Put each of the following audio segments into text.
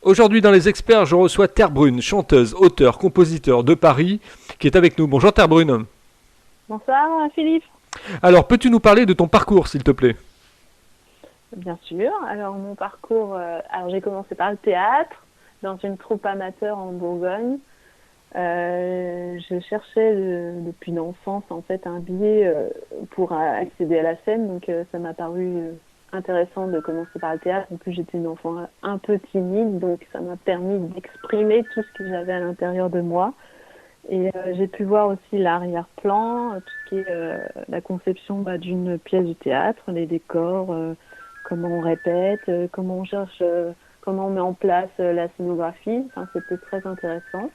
Aujourd'hui dans Les Experts, je reçois Terre Brune, chanteuse, auteure, compositeur de Paris, qui est avec nous. Bonjour Terre Brune. Bonsoir Philippe. Alors, peux-tu nous parler de ton parcours, s'il te plaît? Bien sûr. Alors mon parcours, j'ai commencé par le théâtre dans une troupe amateur en Bourgogne. Je cherchais depuis l'enfance en fait un billet pour accéder à la scène, donc ça m'a paru intéressant de commencer par le théâtre. En plus j'étais une enfant un peu timide, donc ça m'a permis d'exprimer tout ce que j'avais à l'intérieur de moi. Et j'ai pu voir aussi l'arrière-plan, tout ce qui est la conception d'une pièce de théâtre, les décors, comment on répète, comment on cherche, comment on met en place la scénographie. Enfin, c'était très intéressant.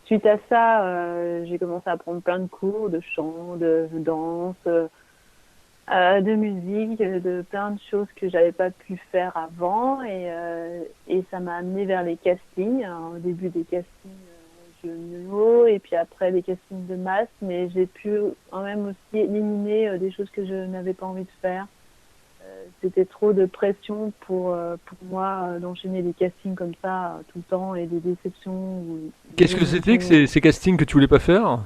Suite à ça, j'ai commencé à prendre plein de cours de chant, de danse, de musique, de plein de choses que j'avais pas pu faire avant. Et ça m'a amené vers les castings. Alors, au début des castings jeux de mots et puis après des castings de masse, mais j'ai pu quand même aussi éliminer des choses que je n'avais pas envie de faire. C'était trop de pression pour moi d'enchaîner des castings comme ça tout le temps et des déceptions ou Qu'est-ce des que c'était que émotions. ces castings que tu voulais pas faire?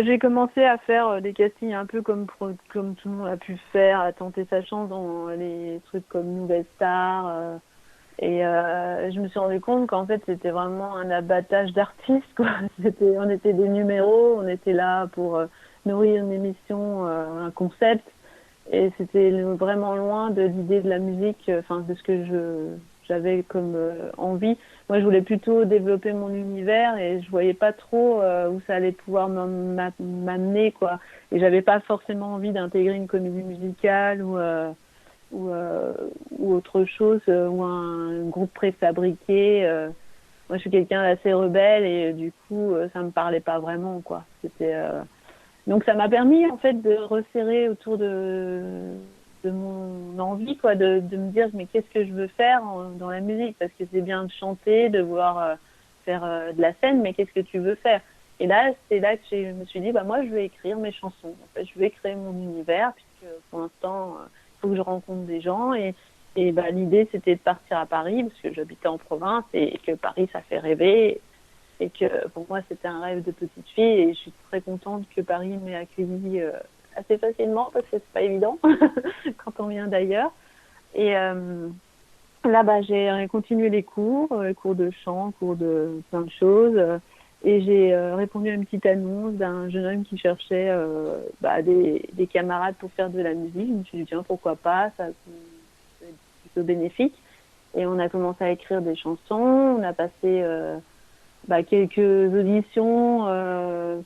J'ai commencé à faire des castings un peu comme tout le monde a pu faire, à tenter sa chance dans les trucs comme Nouvelle Star. Je me suis rendu compte qu'en fait, c'était vraiment un abattage d'artistes, quoi. On était des numéros, on était là pour nourrir une émission, un concept. Et c'était vraiment loin de l'idée de la musique, enfin, de ce que j'avais comme envie. Moi, je voulais plutôt développer mon univers et je voyais pas trop où ça allait pouvoir m'amener, quoi. Et j'avais pas forcément envie d'intégrer une comédie musicale ou, euh, ou autre chose, ou un groupe préfabriqué. Moi, je suis quelqu'un d'assez rebelle et du coup, ça me parlait pas vraiment, quoi. Donc, ça m'a permis en fait de resserrer autour de mon envie, quoi, de me dire mais qu'est-ce que je veux faire dans la musique, parce que c'est bien de chanter, de vouloir faire de la scène, mais qu'est-ce que tu veux faire? Et là, c'est là que je me suis dit, bah moi, je vais écrire mes chansons. En fait, je vais créer mon univers, puisque pour l'instant, il faut que je rencontre des gens. Et bah, l'idée, c'était de partir à Paris, parce que j'habitais en province, et que Paris, ça fait rêver. Et que pour moi, c'était un rêve de petite fille. Et je suis très contente que Paris m'ait accueillie assez facilement, parce que c'est pas évident quand on vient d'ailleurs. Et là, j'ai continué les cours de chant, cours de plein de choses. Et j'ai répondu à une petite annonce d'un jeune homme qui cherchait des camarades pour faire de la musique. Je me suis dit, tiens, pourquoi pas, ça peut être plutôt bénéfique. Et on a commencé à écrire des chansons. On a passé quelques auditions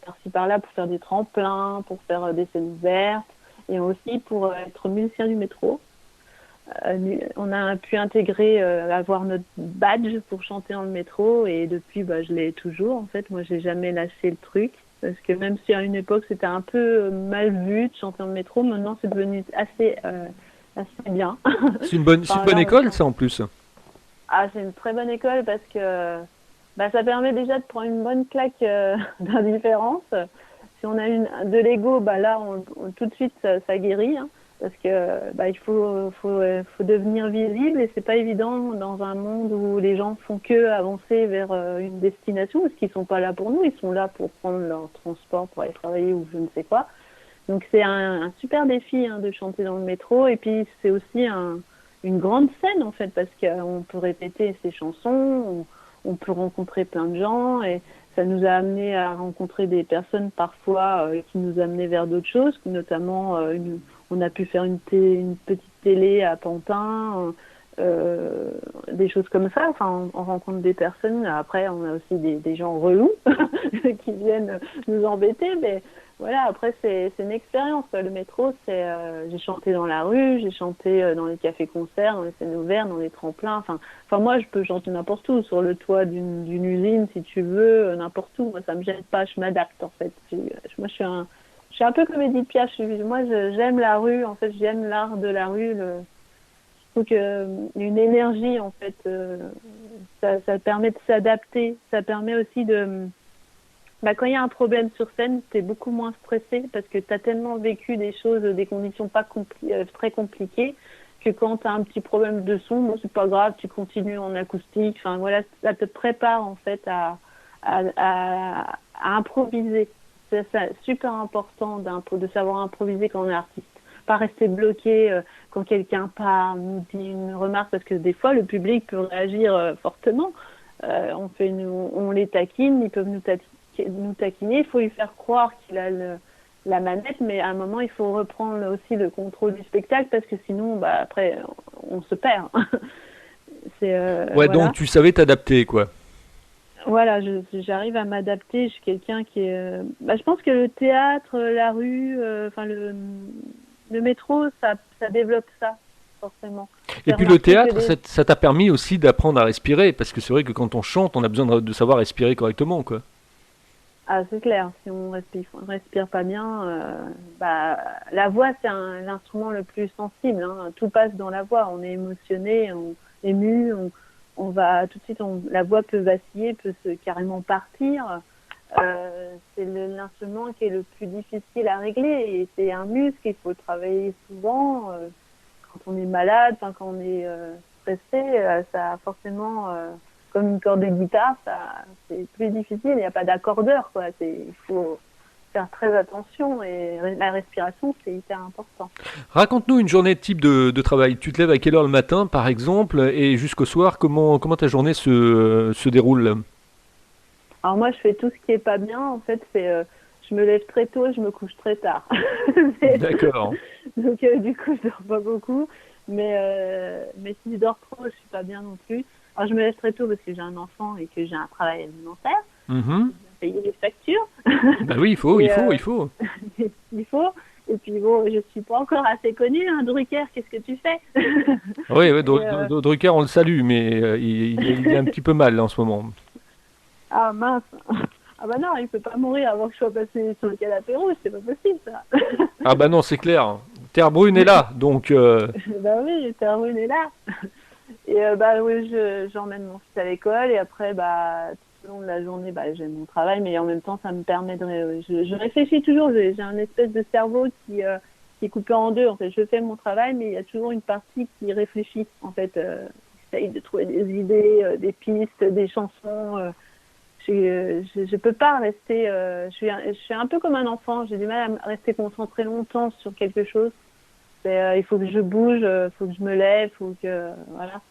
par-ci par-là pour faire des tremplins, pour faire des scènes ouvertes et aussi pour être musicien du métro. On a pu intégrer, avoir notre badge pour chanter dans le métro et depuis, je l'ai toujours. En fait, moi, j'ai jamais lâché le truc parce que même si à une époque c'était un peu mal vu de chanter dans le métro, maintenant c'est devenu assez bien. C'est une Enfin, bonne là, on école, chante. ça, en plus. C'est une très bonne école parce que ça permet déjà de prendre une bonne claque d'indifférence. Si on a de l'ego, là, tout de suite, ça guérit. Hein, parce que faut devenir visible et c'est pas évident dans un monde où les gens font que avancer vers une destination parce qu'ils sont pas là pour nous, ils sont là pour prendre leur transport pour aller travailler ou je ne sais quoi. Donc c'est un super défi hein, de chanter dans le métro et puis c'est aussi une grande scène en fait parce qu'on peut répéter ses chansons, on peut rencontrer plein de gens et ça nous a amené à rencontrer des personnes parfois qui nous amenaient vers d'autres choses, notamment on a pu faire une petite télé à Pantin, des choses comme ça. Enfin, on rencontre des personnes. Après, on a aussi des gens relous qui viennent nous embêter, mais voilà, après, c'est une expérience. Le métro, j'ai chanté dans la rue, j'ai chanté dans les cafés-concerts, dans les scènes ouvertes, dans les tremplins. Enfin, moi, je peux chanter n'importe où, sur le toit d'une usine, si tu veux, n'importe où. Moi, ça me gêne pas, je m'adapte, en fait. Moi, je suis un peu comme Edith Piaf. J'aime la rue, en fait, j'aime l'art de la rue. Je trouve une énergie, en fait, ça permet de s'adapter. Ça permet aussi quand il y a un problème sur scène, tu es beaucoup moins stressé parce que tu as tellement vécu des choses, des conditions pas très compliquées que quand tu as un petit problème de son, bon, c'est pas grave, tu continues en acoustique. Enfin voilà, ça te prépare en fait à improviser. C'est super important de savoir improviser quand on est artiste. Pas rester bloqué quand quelqu'un parle, nous dit une remarque, parce que des fois le public peut réagir fortement. On les taquine, ils peuvent nous taquiner. Il faut lui faire croire qu'il a la manette, mais à un moment il faut reprendre aussi le contrôle du spectacle parce que sinon, après, on se perd. Ouais, Voilà. donc tu savais t'adapter, quoi. Voilà, j'arrive à m'adapter. Je suis quelqu'un qui est. Je pense que le théâtre, la rue, enfin le métro, ça développe ça, forcément. Et puis le théâtre, ça t'a permis aussi d'apprendre à respirer, parce que c'est vrai que quand on chante, on a besoin de savoir respirer correctement, quoi. Ah, c'est clair. Si on respire pas bien, la voix, c'est l'instrument le plus sensible. Hein. Tout passe dans la voix. On est émotionné, ému, on va tout de suite, la voix peut vaciller, peut carrément partir. C'est l'instrument qui est le plus difficile à régler et c'est un muscle, il faut le travailler souvent. Quand on est malade, quand on est stressé, ça a forcément, comme une corde de guitare, c'est plus difficile, il n'y a pas d'accordeur, quoi. Il faut faire très attention et la respiration, c'est hyper important. Raconte-nous une journée type de travail. Tu te lèves à quelle heure le matin, par exemple, et jusqu'au soir, comment ta journée se déroule? Alors moi, je fais tout ce qui est pas bien. En fait, je me lève très tôt, je me couche très tard. D'accord. Donc du coup, je dors pas beaucoup. Mais si je dors trop, je suis pas bien non plus. Alors je me lève très tôt parce que j'ai un enfant et que j'ai un travail alimentaire. Mm-hmm. Payer les factures. Bah oui, il faut. il faut. Et puis bon, je suis pas encore assez connue, hein. Drucker, qu'est-ce que tu fais? Oui, Drucker, on le salue, mais il est un petit peu mal là, en ce moment. Ah mince. Ah bah non, il peut pas mourir avant que je sois passé sur le canapé rouge, c'est pas possible ça. Ah bah non, c'est clair. Terre Brune est là, donc... Bah oui, Terre Brune est là. Et oui, j'emmène mon fils à l'école et après, tout au long de la journée, j'ai mon travail, mais en même temps, ça me permet de... Je réfléchis toujours, j'ai un espèce de cerveau qui est coupé en deux. En fait, je fais mon travail, mais il y a toujours une partie qui réfléchit. En fait, j'essaye de trouver des idées, des pistes, des chansons... Je peux pas rester. Je suis un peu comme un enfant. J'ai du mal à rester concentrée longtemps sur quelque chose. Il faut que je bouge, il faut que je me lève, voilà.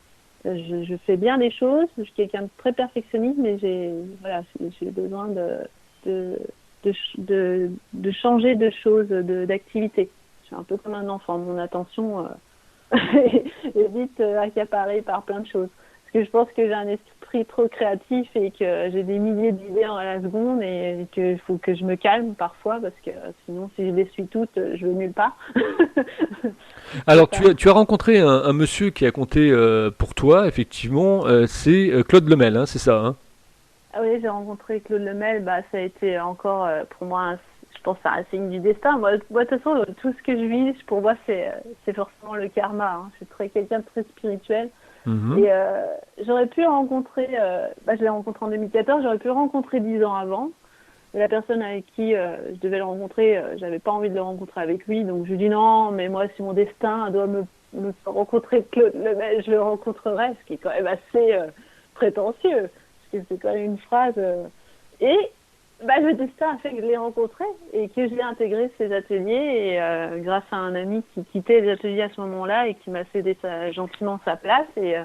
Je fais bien les choses. Je suis quelqu'un de très perfectionniste, mais j'ai besoin de changer de choses, d'activité. Je suis un peu comme un enfant. Mon attention est vite accaparée par plein de choses. Parce que je pense que j'ai un esprit trop créatif et que j'ai des milliers d'idées à la seconde et qu'il faut que je me calme parfois parce que sinon si je les suis toutes, je vais nulle part. Alors tu as rencontré un monsieur qui a compté pour toi, effectivement, c'est Claude Lemel, hein, c'est ça, hein? Ah oui, j'ai rencontré Claude Lemel, ça a été encore pour moi, je pense, un signe du destin. Moi, de toute façon, tout ce que je vis, pour moi, c'est forcément le karma. Hein. Je suis quelqu'un de très spirituel. Mm-hmm. Et j'aurais pu rencontrer, je l'ai rencontré en 2014, j'aurais pu le rencontrer 10 ans avant. Et la personne avec qui je devais le rencontrer, j'avais pas envie de le rencontrer avec lui, donc je lui dis non, mais moi, si mon destin doit me faire rencontrer Claude Lemel, je le rencontrerai, ce qui est quand même assez prétentieux, parce que c'est quand même une phrase. Et le destin a fait que je l'ai rencontré et que je l'ai intégré ses ateliers et grâce à un ami qui quittait les ateliers à ce moment-là et qui m'a cédé gentiment sa place et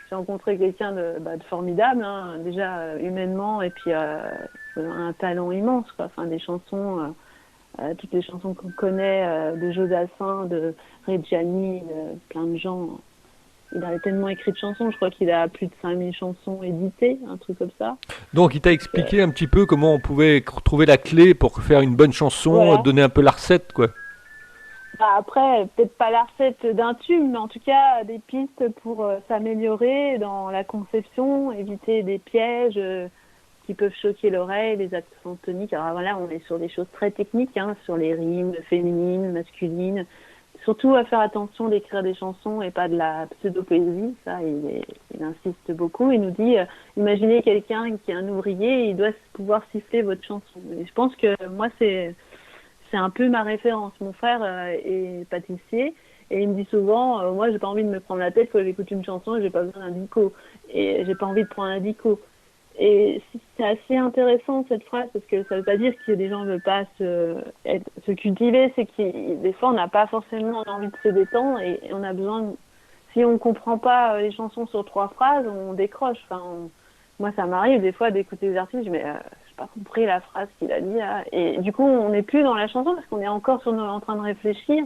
j'ai rencontré quelqu'un de formidable, hein, déjà humainement et puis un talent immense, quoi. Enfin, des chansons, toutes les chansons qu'on connaît de Jodassin, de Reggiani, de plein de gens. Il a tellement écrit de chansons, je crois qu'il a plus de 5000 chansons éditées, un truc comme ça. Donc il t'a expliqué un petit peu comment on pouvait trouver la clé pour faire une bonne chanson, voilà. Donner un peu la recette, quoi. Après, peut-être pas la recette d'un tube, mais en tout cas des pistes pour s'améliorer dans la conception, éviter des pièges qui peuvent choquer l'oreille, les accents toniques. Alors voilà, on est sur des choses très techniques, hein, sur les rimes féminines, masculines. Surtout à faire attention d'écrire des chansons et pas de la pseudo-poésie. Ça, il insiste beaucoup. Il nous dit, imaginez quelqu'un qui est un ouvrier, il doit pouvoir siffler votre chanson. Et je pense que moi, c'est un peu ma référence. Mon frère est pâtissier Et il me dit souvent, moi, j'ai pas envie de me prendre la tête quand j'écoute une chanson et j'ai pas besoin d'un dico. Et j'ai pas envie de prendre un dico. Et c'est assez intéressant cette phrase parce que ça veut pas dire que des gens ne veulent pas se cultiver, c'est que des fois on n'a pas forcément envie de se détendre et on a besoin si on comprend pas les chansons sur 3 phrases, on décroche. Enfin, moi ça m'arrive des fois d'écouter des artistes, mais j'ai pas compris la phrase qu'il a dit là. Et du coup on n'est plus dans la chanson parce qu'on est encore en train de réfléchir.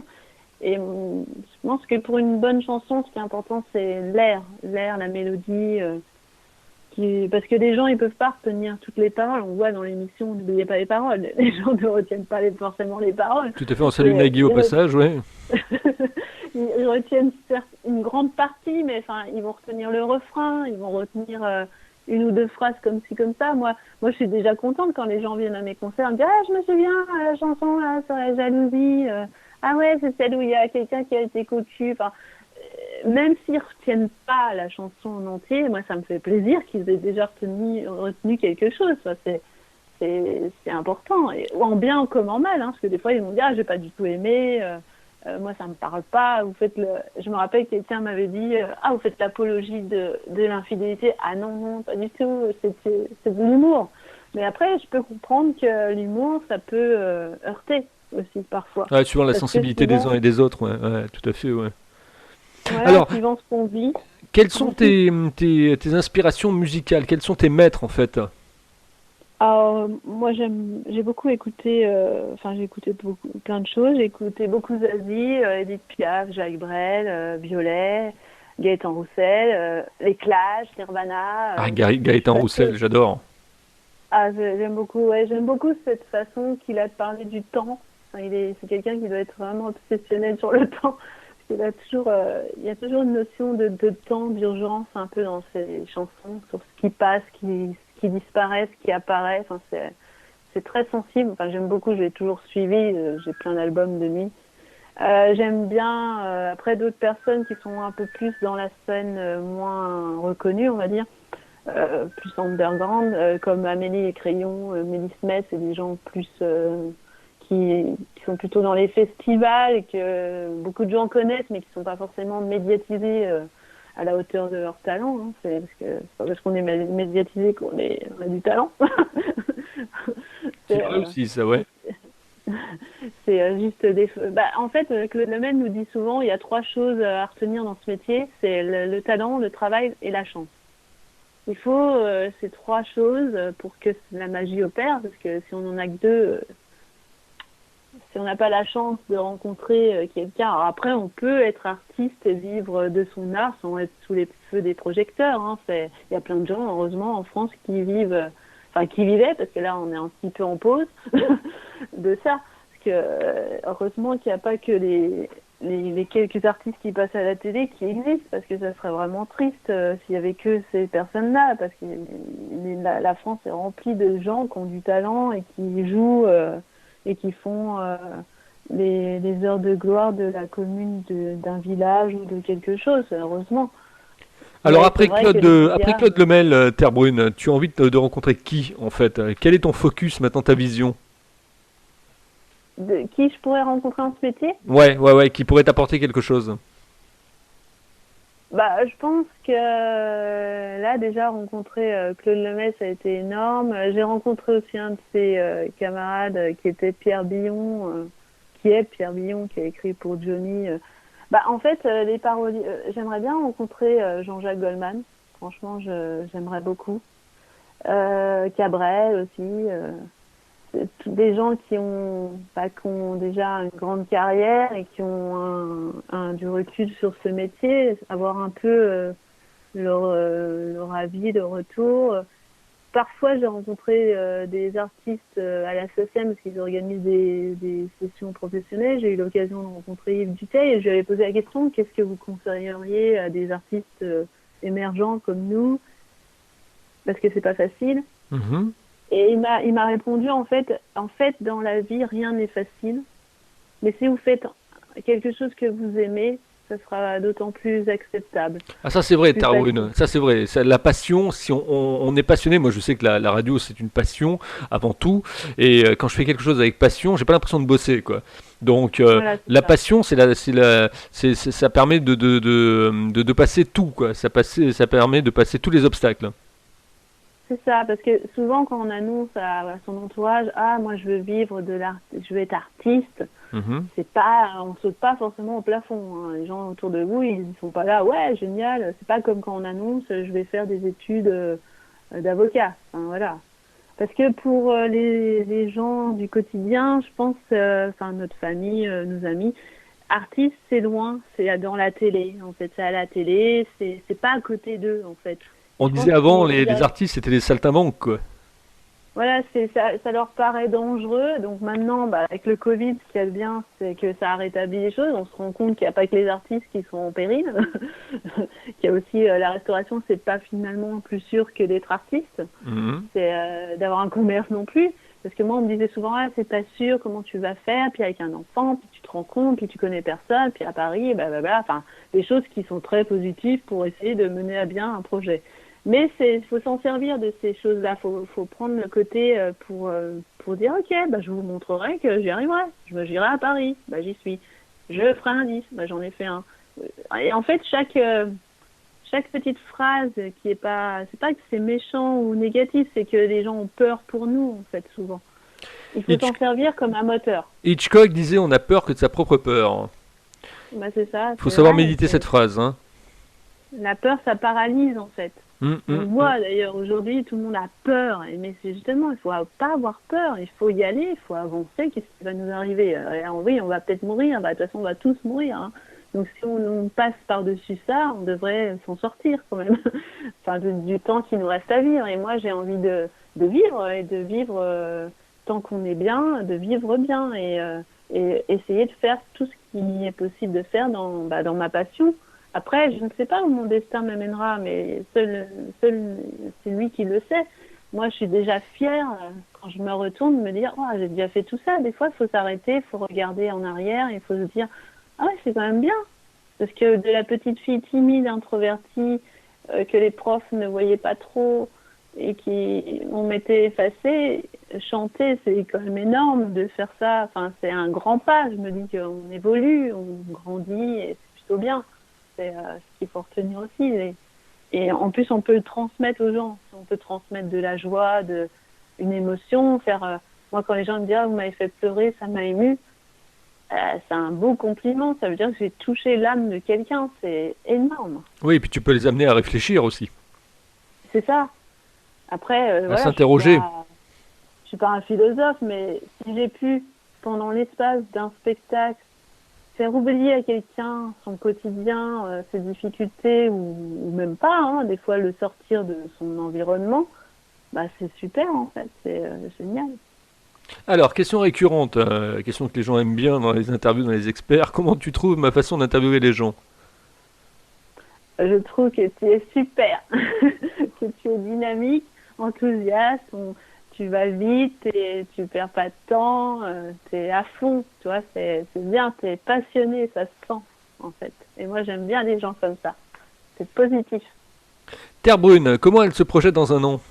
Et je pense que pour une bonne chanson, ce qui est important c'est l'air, la mélodie. Parce que les gens ils peuvent pas retenir toutes les paroles. On voit dans l'émission, n'oubliez pas les paroles. Les gens ne retiennent pas forcément les paroles. Tout à fait, on salue Nagui au passage, ouais. Ils retiennent une grande partie, mais enfin ils vont retenir le refrain, ils vont retenir une ou deux phrases comme ci comme ça. Moi je suis déjà contente quand les gens viennent à mes concerts, me disent je me souviens la chanson là sur la jalousie. Ah ouais, c'est celle où il y a quelqu'un qui a été cocu. Enfin, même s'ils retiennent pas la chanson en entier, moi ça me fait plaisir qu'ils aient déjà retenu quelque chose. Ça, c'est important, en bien comme en mal, parce que des fois ils vont dire j'ai pas du tout aimé, moi ça me parle pas. Je me rappelle que quelqu'un m'avait dit vous faites l'apologie de l'infidélité. Ah non pas du tout, c'est de l'humour. Mais après je peux comprendre que l'humour ça peut heurter aussi parfois. Ouais, suivant la sensibilité des uns et des autres, ouais, tout à fait, ouais. Voilà, Alors, suivant ce qu'on vit. quelles sont tes inspirations musicales? Quels sont tes maîtres en fait? Alors, moi j'ai beaucoup écouté, j'ai écouté plein de choses. J'ai écouté beaucoup Zazie, Edith Piaf, Jacques Brel, Violet, Gaëtan Roussel, les Clash, Nirvana. Gaëtan Roussel, j'adore. J'aime beaucoup cette façon qu'il a de parler du temps. Enfin, c'est quelqu'un qui doit être vraiment obsessionnel sur le temps. Il y a toujours une notion de temps, d'urgence un peu dans ses chansons, sur ce qui passe, ce qui disparaît, ce qui apparaît. Enfin, c'est très sensible. Enfin, j'aime beaucoup, je l'ai toujours suivi. J'ai plein d'albums de lui. J'aime bien, après d'autres personnes qui sont un peu plus dans la scène moins reconnue, on va dire, plus underground, comme Amélie et Crayon, Mélis Metz, et des gens plus... qui sont plutôt dans les festivals et que beaucoup de gens connaissent mais qui ne sont pas forcément médiatisés à la hauteur de leur talent. C'est pas parce qu'on est médiatisé qu'on a du talent. C'est vrai aussi, ça, ouais. C'est juste en fait, Claude Lemel nous dit souvent il y a 3 choses à retenir dans ce métier, c'est le talent, le travail et la chance. Il faut ces 3 choses pour que la magie opère, parce que si on en a que 2... si on n'a pas la chance de rencontrer quelqu'un, alors après on peut être artiste et vivre de son art sans être sous les feux des projecteurs. Il y a plein de gens, heureusement, en France qui vivaient, parce que là on est un petit peu en pause de ça. Parce que heureusement qu'il n'y a pas que les quelques artistes qui passent à la télé qui existent, parce que ça serait vraiment triste s'il y avait que ces personnes-là, parce que la France est remplie de gens qui ont du talent et qui jouent... et qui font les heures de gloire de la commune d'un village ou de quelque chose, heureusement. Alors après Claude Lemel, Terre Brune, tu as envie de rencontrer qui en fait? Quel est ton focus maintenant, ta vision? Qui je pourrais rencontrer en ce métier? Ouais, qui pourrait t'apporter quelque chose? Je pense que là déjà rencontrer Claude Lemel ça a été énorme. J'ai rencontré aussi un de ses camarades qui était Pierre Billon, qui a écrit pour Johnny. En fait, les paroliers, j'aimerais bien rencontrer Jean-Jacques Goldman. Franchement, j'aimerais beaucoup. Cabrel aussi. Des gens qui ont déjà une grande carrière et qui ont du recul sur ce métier, avoir un peu leur avis, leur retour. Parfois, j'ai rencontré des artistes à la SACEM parce qu'ils organisent des sessions professionnelles. J'ai eu l'occasion de rencontrer Yves Duteil et je lui avais posé la question: qu'est-ce que vous conseilleriez à des artistes émergents comme nous? Parce que c'est pas facile. Mm-hmm. Et il m'a répondu en fait, dans la vie, rien n'est facile. Mais si vous faites quelque chose que vous aimez, ça sera d'autant plus acceptable. Ah ça c'est vrai, Plus facile. Tarun, ça c'est vrai. La passion, si on est passionné, moi je sais que la radio c'est une passion avant tout, et quand je fais quelque chose avec passion, j'ai pas l'impression de bosser quoi. Donc Voilà, c'est la ça. passion, ça permet de passer tout quoi. Ça permet de passer tous les obstacles. C'est ça, parce que souvent quand on annonce à son entourage, ah moi je veux vivre de l'art, je veux être artiste, Mhm. c'est pas, on saute pas forcément au plafond, hein. Les gens autour de vous, ils sont pas là, ouais génial. C'est pas comme quand on annonce, je vais faire des études d'avocat. Enfin, voilà. Parce que pour les gens du quotidien, je pense, enfin notre famille, nos amis, artiste c'est loin, c'est dans la télé. En fait, c'est à la télé, c'est pas à côté d'eux en fait. Et On je pense disait avant, qu'ils les artistes c'était des saltimbanques quoi. voilà, ça leur paraît dangereux. Donc maintenant, bah, avec le Covid, ce qu'il y a de bien, c'est que ça a rétabli les choses. On se rend compte qu'il n'y a pas que les artistes qui sont en péril. Qu'il y a aussi la restauration, c'est pas finalement plus sûr que d'être artiste. Mhm. C'est d'avoir un commerce non plus. Parce que moi, on me disait souvent, ah, c'est pas sûr comment tu vas faire, puis avec un enfant, puis tu te rends compte, puis tu connais personne, puis à Paris, blablabla. Enfin, des choses qui sont très positives pour essayer de mener à bien un projet. Mais faut s'en servir de ces choses-là. Faut prendre le côté pour dire, ok, bah, je vous montrerai que j'y arriverai. J'irai à Paris, bah, j'y suis. Je ferai un disque, bah, j'en ai fait un. Et en fait, chaque petite phrase qui est pas, c'est pas que c'est méchant ou négatif, c'est que les gens ont peur pour nous, en fait, souvent. Il faut s'en servir comme un moteur. Hitchcock disait on a peur que de sa propre peur. Bah, c'est ça, Il faut c'est savoir vrai. méditer cette phrase. Hein. La peur, ça paralyse, en fait. Hum, On hum, le hum. voit d'ailleurs aujourd'hui, tout le monde a peur. Mais c'est justement, il faut pas avoir peur. Il faut y aller, il faut avancer. Qu'est-ce qui va nous arriver? Oui, on va peut-être mourir. Bah, de toute façon, on va tous mourir. Hein. Donc si on passe par-dessus ça, on devrait s'en sortir quand même. Enfin, du temps qui nous reste à vivre. Et moi, j'ai envie de vivre et de vivre tant qu'on est bien, de vivre bien et essayer de faire tout ce qui est possible de faire dans ma passion. Après, je ne sais pas où mon destin m'amènera, mais seul c'est lui qui le sait. Moi, je suis déjà fière quand je me retourne de me dire, oh, j'ai déjà fait tout ça. Des fois, il faut s'arrêter, il faut regarder en arrière, il faut se dire, ah ouais, c'est quand même bien. Parce que de la petite fille timide, introvertie, que les profs ne voyaient pas trop et qui on m'était effacée, chanter, c'est quand même énorme de faire ça. Enfin, c'est un grand pas. Je me dis qu'on évolue, on grandit et c'est plutôt bien. C'est ce qu'il faut retenir aussi. Et en plus, on peut le transmettre aux gens. On peut transmettre de la joie, une émotion. Moi, quand les gens me disent, ah, vous m'avez fait pleurer, ça m'a ému, c'est un beau compliment. Ça veut dire que j'ai touché l'âme de quelqu'un. C'est énorme. Oui, et puis tu peux les amener à réfléchir aussi, C'est ça. Après, à voilà, s'interroger. je suis pas un philosophe, mais si j'ai pu, pendant l'espace d'un spectacle, faire oublier à quelqu'un son quotidien, ses difficultés ou même pas, hein, des fois le sortir de son environnement, bah c'est super en fait, c'est génial. Alors, question récurrente, question que les gens aiment bien dans les interviews, dans les experts. Comment tu trouves ma façon d'interviewer les gens? Je trouve que tu es super, que tu es dynamique, enthousiaste, tu vas vite et tu perds pas de temps, tu es à fond, tu vois, c'est bien, tu es passionné, ça se sent en fait. Et moi j'aime bien les gens comme ça, c'est positif. Terre Brune, comment elle se projette dans un an?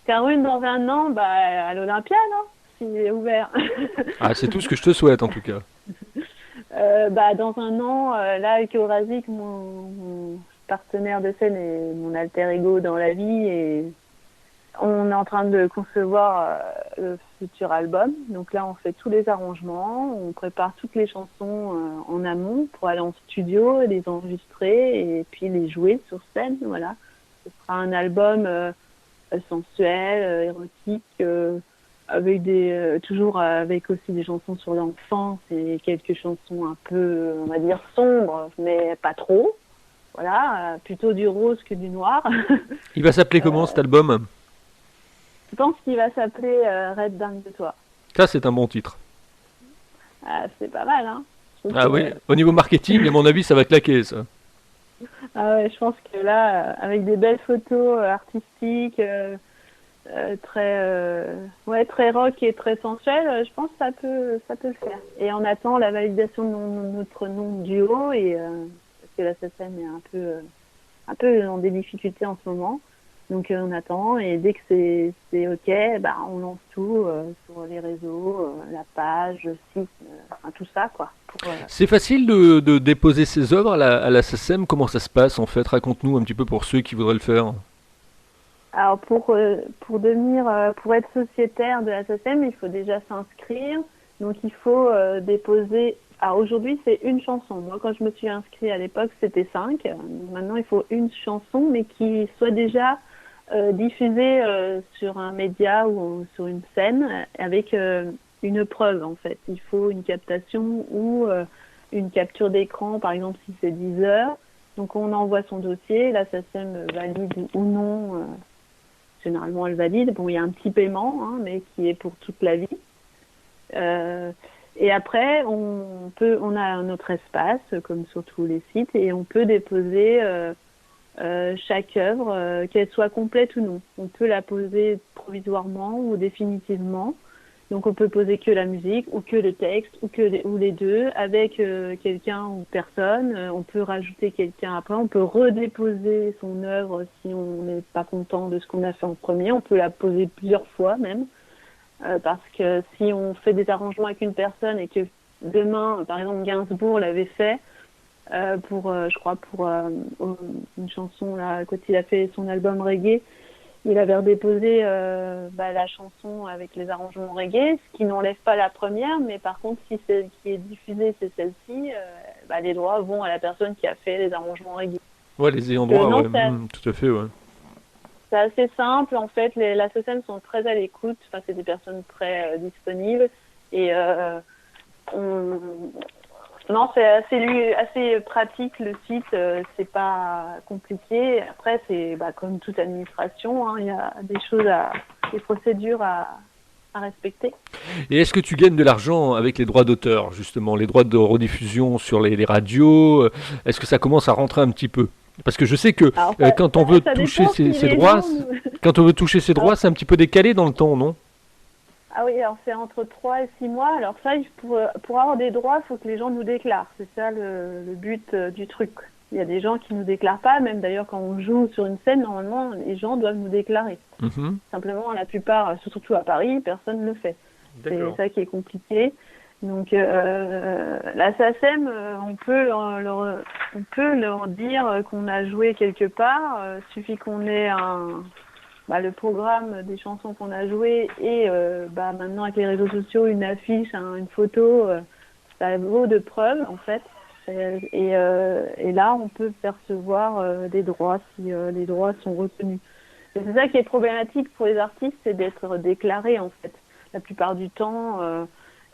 Caroline dans un an, bah, à l'Olympia, non? S'il est ouvert. Ah, c'est tout ce que je te souhaite en tout cas. Bah, dans un an, là, avec Eurasique, mon partenaire de scène et mon alter ego dans la vie, et on est en train de concevoir le futur album. Donc là, on fait tous les arrangements, on prépare toutes les chansons en amont pour aller en studio et les enregistrer et puis les jouer sur scène. Voilà. Ce sera un album sensuel, érotique, avec toujours avec aussi des chansons sur l'enfance et quelques chansons un peu, on va dire, sombres, mais pas trop. Voilà, plutôt du rose que du noir. Il va s'appeler comment cet album? Je pense qu'il va s'appeler Red Dingue de toi. Ça, c'est un bon titre. Ah, c'est pas mal, hein. Ah oui, au niveau marketing, à mon avis, ça va claquer ça. Ah ouais, je pense que là, avec des belles photos artistiques, très rock et très sensuel, je pense que ça peut le faire. Et on attend la validation de notre nom de duo parce que la SACEM est un peu dans des difficultés en ce moment. Donc on attend et dès que c'est ok, bah on lance tout sur les réseaux, la page, le site, enfin tout ça quoi. C'est facile de déposer ses œuvres à la SACEM. Comment ça se passe en fait? Raconte-nous un petit peu pour ceux qui voudraient le faire. Alors pour être sociétaire de la SACEM, il faut déjà s'inscrire. Donc il faut déposer. Alors aujourd'hui c'est une chanson. Moi quand je me suis inscrite à l'époque c'était 5. Donc, maintenant il faut une chanson mais qui soit déjà diffusée sur un média ou sur une scène avec une preuve en fait. Il faut une captation ou une capture d'écran par exemple si c'est 10 heures. Donc on envoie son dossier, la SACEM valide ou non. Généralement, elle valide. Bon, il y a un petit paiement, hein, mais qui est pour toute la vie. Et après, on a notre espace, comme sur tous les sites, et on peut déposer chaque œuvre, qu'elle soit complète ou non. On peut la poser provisoirement ou définitivement. Donc, on peut poser que la musique, ou que le texte, ou les deux, avec quelqu'un ou personne. On peut rajouter quelqu'un après. On peut redéposer son œuvre si on n'est pas content de ce qu'on a fait en premier. On peut la poser plusieurs fois même. Parce que si on fait des arrangements avec une personne et que demain, par exemple, Gainsbourg l'avait fait, je crois, pour une chanson, là, quand il a fait son album reggae, il avait redéposé la chanson avec les arrangements reggae, ce qui n'enlève pas la première, mais par contre, si celle qui est diffusée, c'est celle-ci, les droits vont à la personne qui a fait les arrangements reggae. Ouais, les ayants droit, ouais. Tout à fait, ouais. C'est assez simple, en fait, la SACEM sont très à l'écoute, enfin, c'est des personnes très disponibles, et non, c'est assez pratique le site, c'est pas compliqué. Après, c'est comme toute administration, hein, il y a des procédures à respecter. Et est-ce que tu gagnes de l'argent avec les droits d'auteur, justement, les droits de rediffusion sur les radios? Est-ce que ça commence à rentrer un petit peu? Parce que je sais que quand on veut toucher ces droits, c'est un petit peu décalé dans le temps, non? Ah oui, alors c'est entre 3 et 6 mois. Alors ça, pour avoir des droits, il faut que les gens nous déclarent. C'est ça le but du truc. Il y a des gens qui nous déclarent pas, même d'ailleurs quand on joue sur une scène, normalement, les gens doivent nous déclarer. Mm-hmm. Simplement, la plupart, surtout à Paris, personne ne le fait. C'est ça qui est compliqué. Donc la SACEM, on peut leur dire qu'on a joué quelque part. Suffit qu'on ait le programme des chansons qu'on a jouées et maintenant avec les réseaux sociaux, une affiche, une photo, ça vaut de preuve en fait. Et là, on peut percevoir des droits si les droits sont reconnus. Et c'est ça qui est problématique pour les artistes, c'est d'être déclarés en fait. La plupart du temps,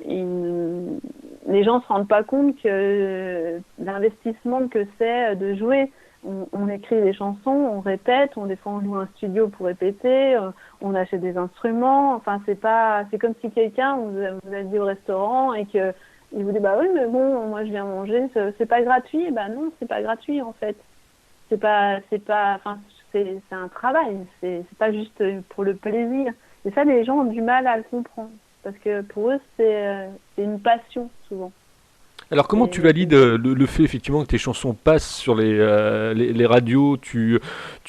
les gens se rendent pas compte que l'investissement que c'est de jouer. On écrit des chansons, on répète, des fois on loue un studio pour répéter, on achète des instruments. Enfin, c'est comme si quelqu'un vous a dit au restaurant et que il vous dit oui mais bon moi je viens manger, c'est pas gratuit. Non, c'est pas gratuit en fait. C'est un travail, c'est pas juste pour le plaisir. Et ça, les gens ont du mal à le comprendre parce que pour eux c'est une passion souvent. Alors comment tu valides le fait effectivement que tes chansons passent sur les radios? Tu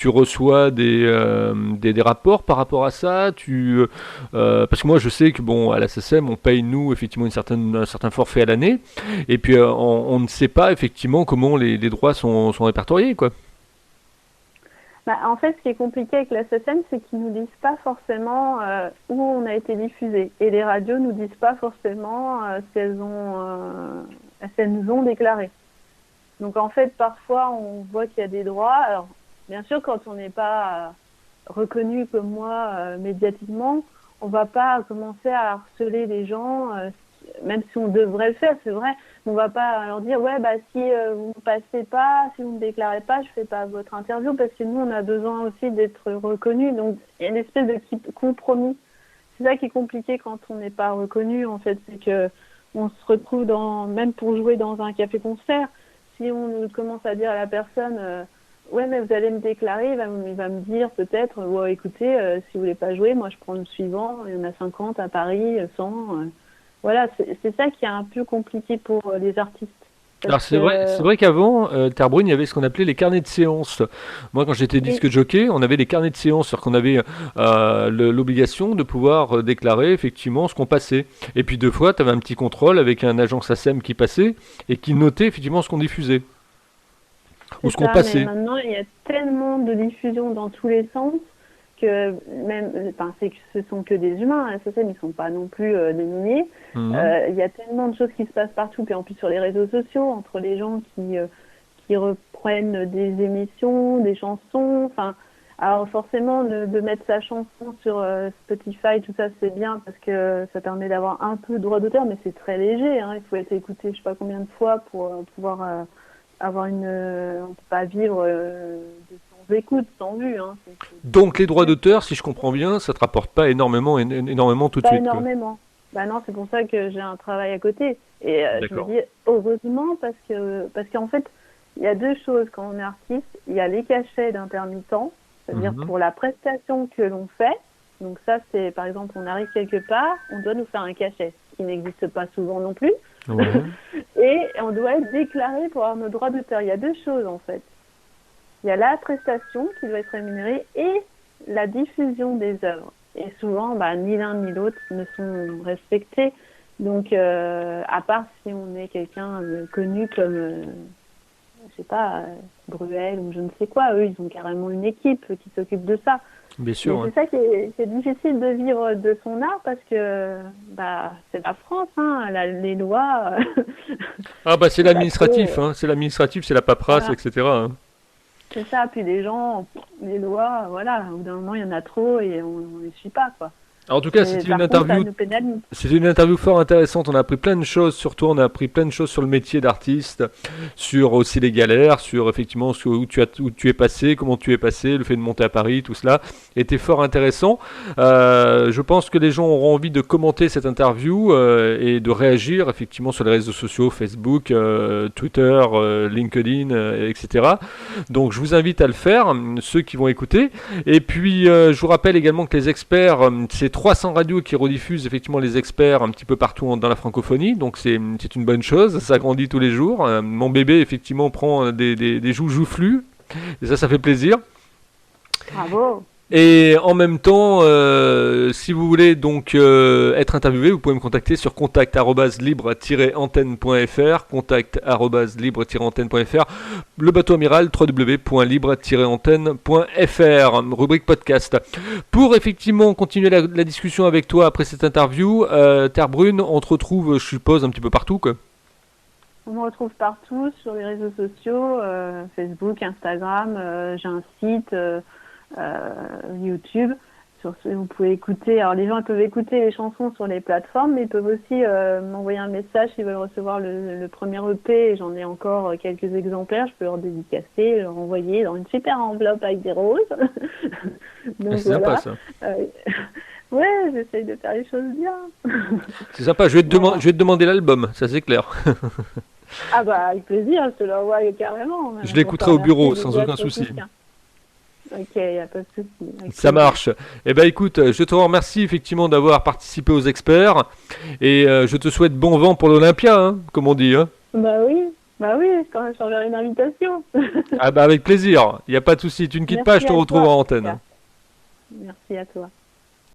reçois des rapports par rapport à ça? Parce que moi je sais que à la SACEM on paye nous effectivement un certain forfait à l'année et puis on ne sait pas effectivement comment les droits sont répertoriés quoi. En fait, ce qui est compliqué avec la SACEM, c'est qu'ils nous disent pas forcément où on a été diffusé. Et les radios nous disent pas forcément si elles nous ont déclaré. Donc en fait, parfois, on voit qu'il y a des droits. Alors, bien sûr, quand on n'est pas reconnu comme moi médiatiquement, on va pas commencer à harceler les gens, même si on devrait le faire, c'est vrai. On va pas leur dire si vous ne passez pas, si vous ne déclarez pas, je fais pas votre interview parce que nous on a besoin aussi d'être reconnus. Donc il y a une espèce de compromis. C'est ça qui est compliqué quand on n'est pas reconnu en fait, c'est que on se retrouve même pour jouer dans un café-concert, si on commence à dire à la personne ouais, mais vous allez me déclarer, il va me dire peut-être, ouais, écoutez, si vous voulez pas jouer, moi je prends le suivant, il y en a 50 à Paris, 100. Voilà, c'est ça qui est un peu compliqué pour les artistes. Parce Alors que, c'est vrai qu'avant, Terbrune, il y avait ce qu'on appelait les carnets de séance. Moi, quand j'étais oui, disque jockey, on avait les carnets de séance, c'est-à-dire qu'on avait l'obligation de pouvoir déclarer effectivement ce qu'on passait. Et puis deux fois, tu avais un petit contrôle avec un agent SACEM qui passait et qui notait effectivement ce qu'on diffusait ou c'est ce qu'on ça, mais passait. maintenant il y a tellement de diffusion dans tous les sens que même, enfin, c'est que ce sont que des humains, hein, SSM, ils sont pas non plus des milliers. Mhm. Il y a tellement de choses qui se passent partout, puis en plus sur les réseaux sociaux, entre les gens qui reprennent des émissions, des chansons, enfin, alors forcément de mettre sa chanson sur Spotify, tout ça c'est bien parce que ça permet d'avoir un peu de droit d'auteur, mais c'est très léger, hein, il faut être écouté je sais pas combien de fois pour pouvoir avoir une, on peut pas vivre de sans écoute, sans vue, hein. Donc les droits d'auteur, si je comprends bien, ça te rapporte pas énormément tout de Pas suite, quoi. énormément. Bah non, c'est pour ça que j'ai un travail à côté. Et je me D'accord. dis heureusement parce qu'en fait, il y a deux choses quand on est artiste. Il y a les cachets d'intermittent, c'est-à-dire Mhm. pour la prestation que l'on fait. Donc ça, c'est par exemple, on arrive quelque part, on doit nous faire un cachet, ce qui n'existe pas souvent non plus. Ouais. Et on doit être déclaré pour avoir nos droits d'auteur. Il y a deux choses en fait. Il y a la prestation qui doit être rémunérée et la diffusion des œuvres. Et souvent, bah, ni l'un ni l'autre ne sont respectés. Donc, à part si on est quelqu'un connu comme, je sais pas, Bruel ou je ne sais quoi, eux, ils ont carrément une équipe qui s'occupe de ça. Bien sûr, Mais ouais. c'est ça qui est difficile de vivre de son art parce que bah, c'est la France, hein, les lois, Ah bah c'est c'est pas trop. l'administratif, hein. C'est l'administratif, c'est la paperasse, Voilà. etc., hein. C'est ça, puis les gens, les lois, voilà, au bout d'un moment, il y en a trop et on les suit pas, quoi. Alors, en tout cas, Mais c'était une par contre, ça interview nous pénalise. C'était une interview fort intéressante. On a appris plein de choses sur toi, on a appris plein de choses sur le métier d'artiste, sur aussi les galères, sur effectivement où tu es passé, comment tu es passé, le fait de monter à Paris, tout cela était fort intéressant. Je pense que les gens auront envie de commenter cette interview et de réagir effectivement sur les réseaux sociaux, Facebook, Twitter, LinkedIn, etc. Donc je vous invite à le faire, ceux qui vont écouter. Et puis je vous rappelle également que les experts, c'est 300 radios qui rediffusent effectivement les experts un petit peu partout dans la francophonie, donc c'est une bonne chose, ça grandit tous les jours. Mon bébé effectivement prend des joujouflus, et ça fait plaisir. Bravo. Et en même temps, si vous voulez donc être interviewé, vous pouvez me contacter sur contact@libre-antenne.fr, contact@libre-antenne.fr, le bateau amiral www.libre-antenne.fr, rubrique podcast. Pour effectivement continuer la discussion avec toi après cette interview, Terre Brune, on te retrouve, je suppose, un petit peu partout, quoi. On me retrouve partout sur les réseaux sociaux, Facebook, Instagram, j'ai un site, YouTube. Vous pouvez écouter, alors les gens ils peuvent écouter les chansons sur les plateformes, mais ils peuvent aussi m'envoyer un message s'ils veulent recevoir le premier EP, et j'en ai encore quelques exemplaires, je peux leur dédicacer, leur envoyer dans une super enveloppe avec des roses. Ah, Donc c'est sympa voilà. ça. Euh, ouais, j'essaye de faire les choses bien. C'est sympa, Voilà. je vais te demander l'album, ça c'est clair. Ah bah avec plaisir, je te l'envoie carrément, même Je pour te l'écouterai au remercier bureau, sans déjà aucun de ton souci. soutien. Ok, y a pas de souci, avec Ça plaisir. marche. Eh ben écoute, je te remercie effectivement d'avoir participé aux experts et je te souhaite bon vent pour l'Olympia, hein, comme on dit, hein. Bah oui, quand je t'enverrai une invitation. Ah bah avec plaisir, il n'y a pas de souci, tu ne quittes pas, je Merci te à retrouve toi, en en tout antenne. cas. Merci à toi.